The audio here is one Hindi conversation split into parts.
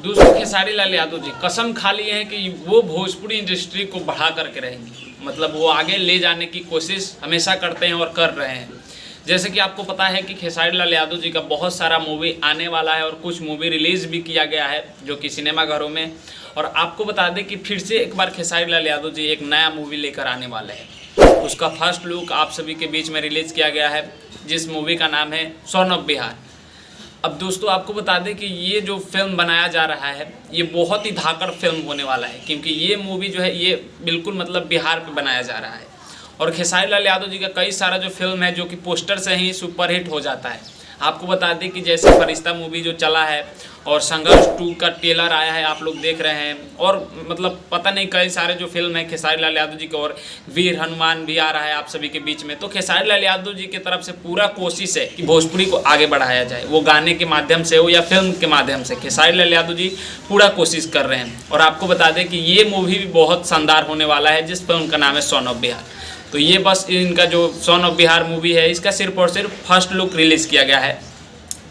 दूसरों खेसारी लाल यादव जी कसम खा लिए हैं कि वो भोजपुरी इंडस्ट्री को बढ़ा करके रहेंगे, मतलब वो आगे ले जाने की कोशिश हमेशा करते हैं और कर रहे हैं। जैसे कि आपको पता है कि खेसारी लाल यादव जी का बहुत सारा मूवी आने वाला है और कुछ मूवी रिलीज़ भी किया गया है जो कि सिनेमाघरों में। और आपको बता दें कि फिर से एक बार खेसारी लाल यादव जी एक नया मूवी लेकर आने वाले हैं। उसका फर्स्ट लुक आप सभी के बीच में रिलीज़ किया गया है, जिस मूवी का नाम है सन ऑफ बिहार। अब दोस्तों आपको बता दें कि ये जो फिल्म बनाया जा रहा है ये बहुत ही धाकड़ फिल्म होने वाला है, क्योंकि ये मूवी जो है ये बिल्कुल मतलब बिहार पे बनाया जा रहा है। और खेसारी लाल यादव जी का कई सारा जो फिल्म है जो कि पोस्टर से ही सुपरहिट हो जाता है। आपको बता दें कि जैसे फरिश्ता मूवी जो चला है और संघर्ष 2 का ट्रेलर आया है, आप लोग देख रहे हैं। और मतलब पता नहीं कई सारे जो फिल्म है खेसारी लाल यादव जी के, और वीर हनुमान भी आ रहा है आप सभी के बीच में। तो खेसारी लाल यादव जी की तरफ से पूरा कोशिश है कि भोजपुरी को आगे बढ़ाया जाए, वो गाने के माध्यम से हो या फिल्म के माध्यम से। खेसारी लाल यादव जी पूरा कोशिश कर रहे हैं। और आपको बता दें कि ये मूवी भी बहुत शानदार होने वाला है, जिस फिल्म का नाम है सन ऑफ बिहार। तो ये बस इनका जो सन ऑफ बिहार मूवी है इसका सिर्फ और सिर्फ फर्स्ट लुक रिलीज़ किया गया है,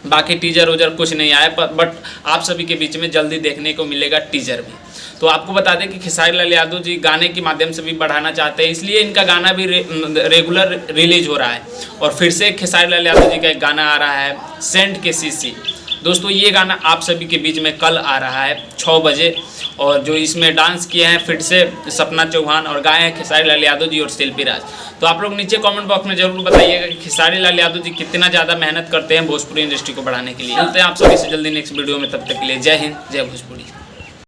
बाकी टीजर उजर कुछ नहीं आया, बट आप सभी के बीच में जल्दी देखने को मिलेगा टीजर भी। तो आपको बता दें कि खेसारी लाल यादव जी गाने के माध्यम से भी बढ़ाना चाहते हैं, इसलिए इनका गाना भी रेगुलर रिलीज हो रहा है। और फिर से खेसारी लाल यादव जी का एक गाना आ रहा है सेंट के सीसी। दोस्तों ये गाना आप सभी के बीच में कल आ रहा है 6 बजे, और जो इसमें डांस किए हैं फिर से सपना चौहान और गाए हैं खेसारी लाल यादव जी और शिल्पी राज। तो आप लोग नीचे कमेंट बॉक्स में जरूर बताइएगा कि खेसारी लाल यादव जी कितना ज़्यादा मेहनत करते हैं भोजपुरी इंडस्ट्री को बढ़ाने के लिए। मिलते हैं आप सभी से जल्दी नेक्स्ट वीडियो में, तब तक के लिए जय हिंद, जय भोजपुरी।